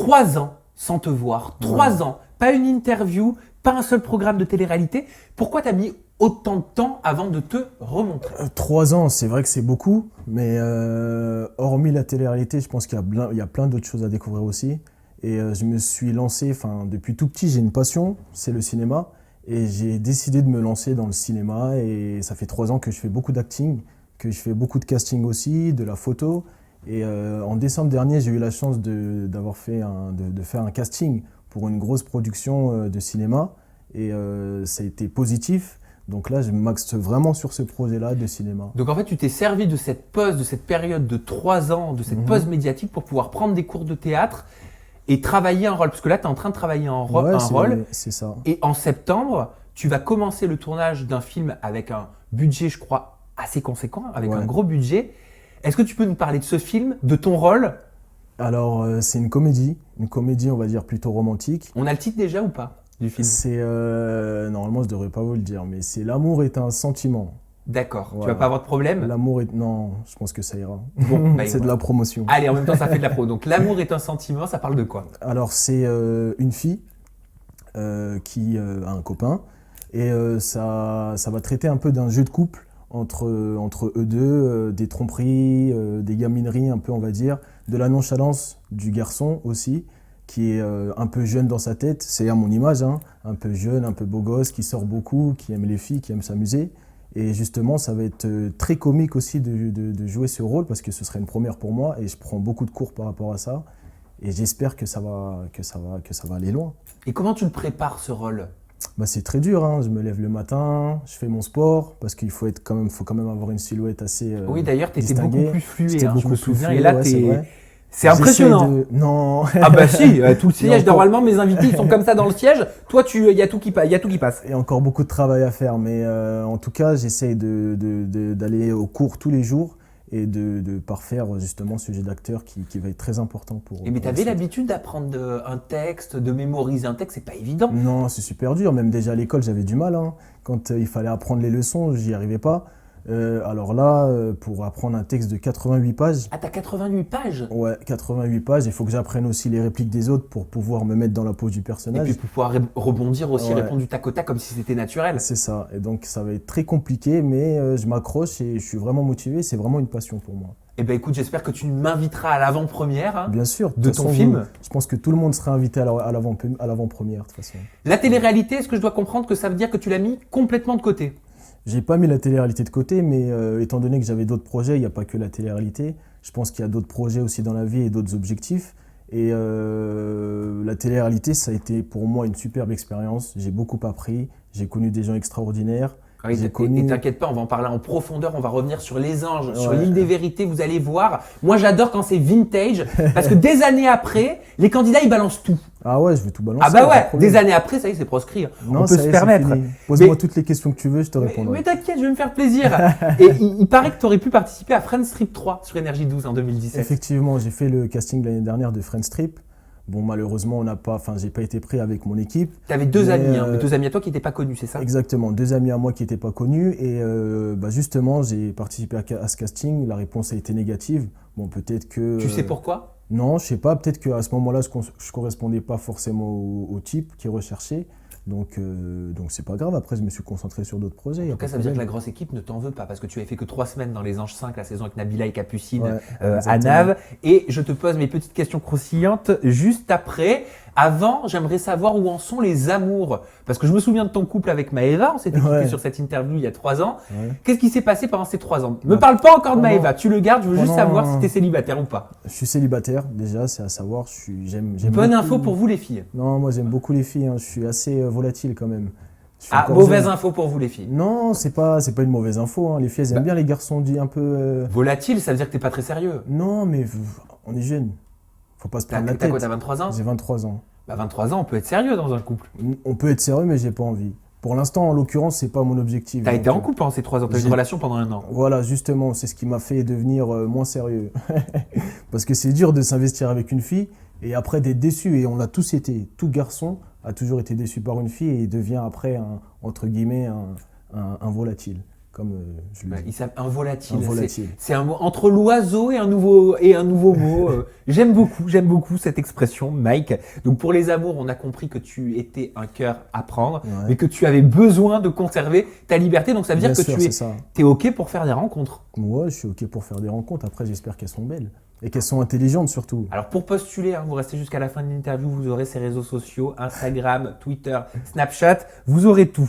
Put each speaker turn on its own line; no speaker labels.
3 ans sans te voir, 3 ans, pas une interview, pas un seul programme de télé-réalité. Pourquoi t'as mis autant de temps avant de te remontrer?
3 ans, c'est vrai que c'est beaucoup, mais hormis la télé-réalité, je pense qu'il y a plein d'autres choses à découvrir aussi. Et je me suis lancé, depuis tout petit, j'ai une passion, c'est le cinéma. Et j'ai décidé de me lancer dans le cinéma et ça fait 3 ans que je fais beaucoup d'acting, que je fais beaucoup de casting aussi, de la photo. Et en décembre dernier, j'ai eu la chance de faire un casting pour une grosse production de cinéma et ça a été positif. Donc là, je m'axe vraiment sur ce projet-là de cinéma.
Donc en fait, tu t'es servi de cette pause, de cette période de 3 ans, de cette pause médiatique pour pouvoir prendre des cours de théâtre et travailler un rôle. Parce que là, tu es en train de travailler un rôle.
C'est ça.
Et en septembre, tu vas commencer le tournage d'un film avec un budget, je crois, assez conséquent, avec un gros budget. Est-ce que tu peux nous parler de ce film, de ton rôle?
Alors, c'est une comédie, on va dire plutôt romantique.
On a le titre déjà ou pas du film?
C'est normalement, je devrais pas vous le dire, mais c'est L'amour est un sentiment.
D'accord,
Voilà.
tu vas pas avoir de problème?
Non, je pense que ça ira.
Bon,
c'est de la promotion.
Allez, en même temps, ça fait de la pro. Donc, L'amour est un sentiment, ça parle de quoi?
Alors, c'est une fille qui a un copain et ça va traiter un peu d'un jeu de couple entre eux deux, des tromperies, des gamineries un peu, on va dire, de la nonchalance du garçon aussi, qui est un peu jeune dans sa tête, c'est à mon image, hein, un peu jeune, un peu beau gosse, qui sort beaucoup, qui aime les filles, qui aime s'amuser. Et justement, ça va être très comique aussi de jouer ce rôle parce que ce serait une première pour moi et je prends beaucoup de cours par rapport à ça. Et j'espère que ça va aller loin.
Et comment tu le prépares ce rôle?
C'est très dur, hein. Je me lève le matin, je fais mon sport parce qu'il faut quand même avoir une silhouette assez
oui, d'ailleurs, tu étais
distinguée.
beaucoup plus flué,
J'étais
je
beaucoup
me
plus
souviens.
flué,
Et là,
ouais, c'est vrai.
c'est impressionnant.
Non.
Ah bah si, tout le siège,
encore-
normalement, mes invités, ils sont comme ça dans le siège. Toi, il y a tout qui passe.
Il y a encore beaucoup de travail à faire, mais en tout cas, j'essaye d'aller au cours tous les jours et de parfaire justement ce jeu d'acteur qui va être très important pour.
Mais tu avais l'habitude d'apprendre un texte, de mémoriser un texte, c'est pas évident.
Non, c'est super dur. Même déjà à l'école, j'avais du mal, hein. Quand il fallait apprendre les leçons, j'y arrivais pas. Alors là, pour apprendre un texte de 88 pages.
Ah, t'as 88 pages?
Ouais, 88 pages. Il faut que j'apprenne aussi les répliques des autres pour pouvoir me mettre dans la peau du
Et
personnage.
puis pour pouvoir rebondir aussi,
Ouais.
répondre du tac au tac comme si c'était naturel.
C'est ça. Et donc, ça va être très compliqué, mais je m'accroche et je suis vraiment motivé. C'est vraiment une passion pour moi.
Eh ben écoute, j'espère que tu m'inviteras à l'avant-première, hein,
Bien sûr.
de
toute
ton
façon,
film.
Je pense que tout le monde sera invité à l'avant-première, de toute façon.
La télé-réalité, est-ce que je dois comprendre que ça veut dire que tu l'as mis complètement de côté?
J'ai pas mis la télé-réalité de côté, mais étant donné que j'avais d'autres projets, il n'y a pas que la télé-réalité. Je pense qu'il y a d'autres projets aussi dans la vie et d'autres objectifs. Et la télé-réalité, ça a été pour moi une superbe expérience. J'ai beaucoup appris, j'ai connu des gens extraordinaires.
Oui, et t'inquiète pas, on va en parler en profondeur, on va revenir sur les anges, sur l'île des vérités, vous allez voir. Moi j'adore quand c'est vintage, parce que des années après, les candidats ils balancent tout.
Ah ouais, je vais tout balancer.
Ah bah ouais, des années après, ça y est, c'est proscrit.
Non,
on peut
ça y
se
est,
permettre.
c'est fini. Pose-moi toutes les questions que tu veux, je te répondrai.
Mais t'inquiète, je vais me faire plaisir. Et il paraît que tu aurais pu participer à Friends Trip 3 sur Énergie 12 en 2017.
Effectivement, j'ai fait le casting l'année dernière de Friends Trip. Bon, malheureusement, j'ai pas été pris avec mon équipe.
T'avais deux amis, hein, deux amis à toi qui n'étaient pas connus, c'est ça?
Exactement, 2 amis à moi qui n'étaient pas connus. Et justement, j'ai participé à ce casting. La réponse a été négative. Bon, peut-être que.
Tu sais pourquoi?
Non, je sais pas. Peut-être qu'à ce moment-là, je correspondais pas forcément au type qui est recherché. Donc c'est pas grave. Après, je me suis concentré sur d'autres projets.
En tout cas, ça veut dire que la grosse équipe ne t'en veut pas parce que tu avais fait que 3 semaines dans Les Anges 5, la saison avec Nabila et Capucine à
exactement.
Naves. Et je te pose mes petites questions croustillantes juste après. Avant, j'aimerais savoir où en sont les amours. Parce que je me souviens de ton couple avec Maëva. On s'était quitté sur cette interview il y a 3 ans.
Ouais.
Qu'est-ce qui s'est passé pendant ces 3 ans? Me parle pas encore de
Pendant-
Maëva. Tu le gardes. Je veux juste
pendant-
savoir si tu es célibataire ou pas.
Je suis célibataire, déjà, c'est à savoir. J'aime
Bonne
beaucoup-
info pour vous les filles.
Non, moi j'aime beaucoup les filles. Hein. Je suis assez volatile quand même. Je suis
Ah,
encore
mauvaise
jeune.
info pour vous les filles.
Non, c'est pas une mauvaise info. Hein. Les filles, elles aiment bien les garçons dits un peu.
Volatile, ça veut dire que t'es pas très sérieux.
Non, mais on est jeune. Faut pas se prendre la
T'as
tête.
quoi, t'as 23 ans?
J'ai 23 ans.
Bah 23 ans, on peut être sérieux dans un couple.
On peut être sérieux, mais j'ai pas envie. Pour l'instant, en l'occurrence, c'est pas mon objectif.
T'as
Donc,
été en couple pendant ces 3 ans, t'as eu une
j'ai-
relation pendant 1 an.
Voilà, justement, c'est ce qui m'a fait devenir moins sérieux. Parce que c'est dur de s'investir avec une fille et après d'être déçu. Et on l'a tous été. Tout garçon a toujours été déçu par une fille et il devient après, entre guillemets, un volatile. comme je le dis.
Un volatile.
Un volatile.
C'est un mot entre l'oiseau et un nouveau mot. J'aime beaucoup cette expression, Mike. Donc pour les amours, on a compris que tu étais un cœur à prendre, mais que tu avais besoin de conserver ta liberté. Donc ça veut dire que tu es OK pour faire des rencontres.
Moi, je suis OK pour faire des rencontres. Après, j'espère qu'elles sont belles. Et qu'elles sont intelligentes surtout.
Alors pour postuler, vous restez jusqu'à la fin de l'interview, vous aurez ses réseaux sociaux, Instagram, Twitter, Snapchat, vous aurez tout.